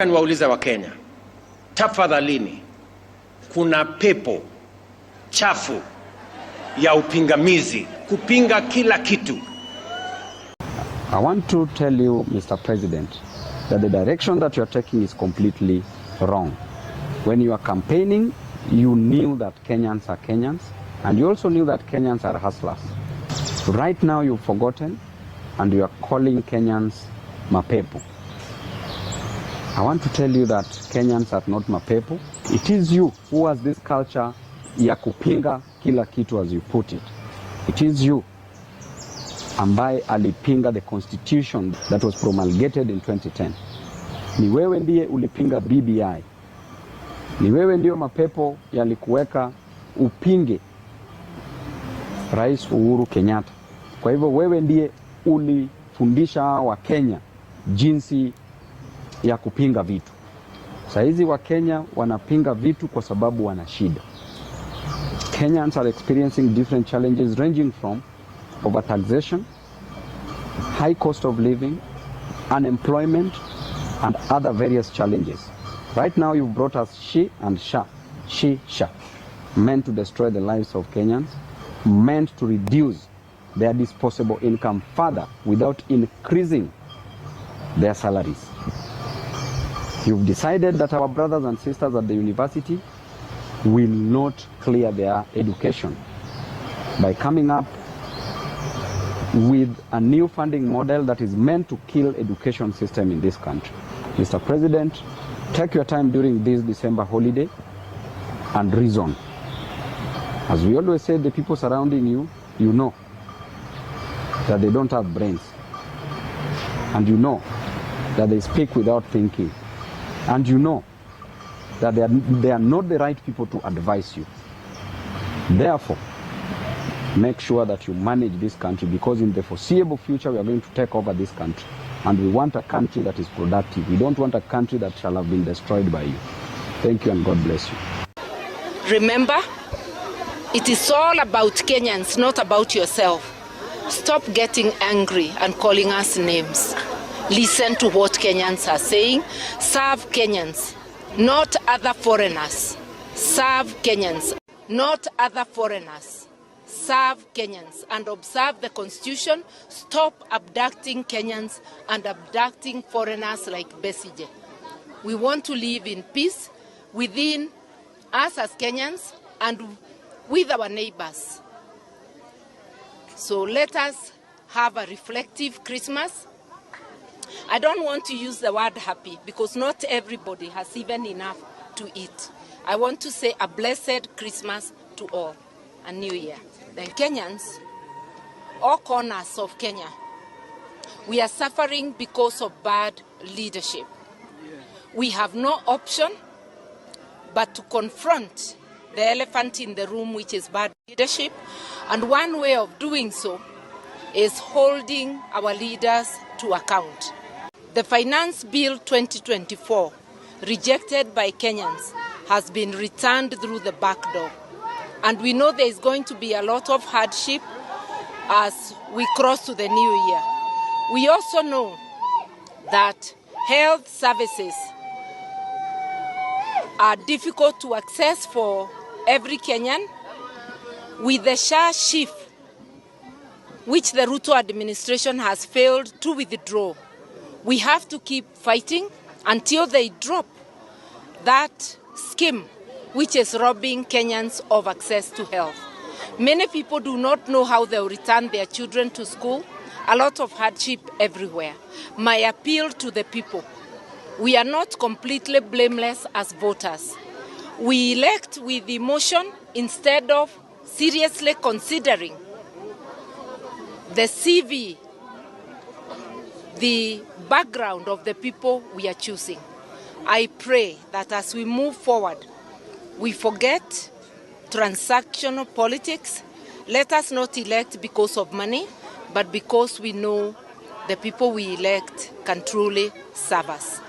Niwaulize Wakenya, tafadhalini, kuna pepo chafu ya upingamizi kupinga kila kitu. I want to tell you, Mr. President, that the direction that you are taking is completely wrong. When you are campaigning, you knew that Kenyans are Kenyans, and you also knew that Kenyans are hustlers. Right now you've forgotten, and you are calling Kenyans mapepo. I want to tell you that Kenyans are not mapepo. It is you who has this culture ya kupinga kila kitu, as you put it. It is you ambaye alipinga the constitution that was promulgated in 2010. Ni wewe ndiye ulipinga BBI. Ni wewe ndio mapepo yalikuweka upinge Rais Uhuru Kenyatta. Kwa hivyo wewe ndiye ulifundisha wa Kenya jinsi ya kupinga vitu. Saizi wa Kenya wanapinga vitu kwa sababu wana shida. Kenyans are experiencing different challenges ranging from overtaxation, high cost of living, unemployment, and other various challenges. Right now you've brought us she and sha, meant to destroy the lives of Kenyans, meant to reduce their disposable income further without increasing their salaries. You've decided that our brothers and sisters at the university will not clear their education by coming up with a new funding model that is meant to kill education system in this country. Mr. President, take your time during this December holiday and reason. As we always say, the people surrounding you, you know that they don't have brains. And you know that they speak without thinking. And you know that they are not the right people to advise you. Therefore, make sure that you manage this country, because in the foreseeable future we are going to take over this country. And we want a country that is productive. We don't want a country that shall have been destroyed by you. Thank you and God bless you. Remember, it is all about Kenyans, not about yourself. Stop getting angry and calling us names. Listen to what Kenyans are saying. Serve Kenyans, not other foreigners. Serve Kenyans, not other foreigners. Serve Kenyans and observe the Constitution. Stop abducting Kenyans and abducting foreigners like Besije. We want to live in peace within us as Kenyans and with our neighbors. So let us have a reflective Christmas. I don't want to use the word happy because not everybody has even enough to eat. I want to say a blessed Christmas to all, a new year. Then Kenyans, all corners of Kenya, we are suffering because of bad leadership. We have no option but to confront the elephant in the room, which is bad leadership. And one way of doing so is holding our leaders to account. The Finance Bill 2024, rejected by Kenyans, has been returned through the back door. And we know there is going to be a lot of hardship as we cross to the new year. We also know that health services are difficult to access for every Kenyan. With the SHA shift, which the Ruto administration has failed to withdraw, we have to keep fighting until they drop that scheme which is robbing Kenyans of access to health. Many people do not know how they will return their children to school. A lot of hardship everywhere. My appeal to the people: we are not completely blameless as voters. We elect with emotion instead of seriously considering the CV, the background of the people we are choosing. I pray that as we move forward, we forget transactional politics. Let us not elect because of money, but because we know the people we elect can truly serve us.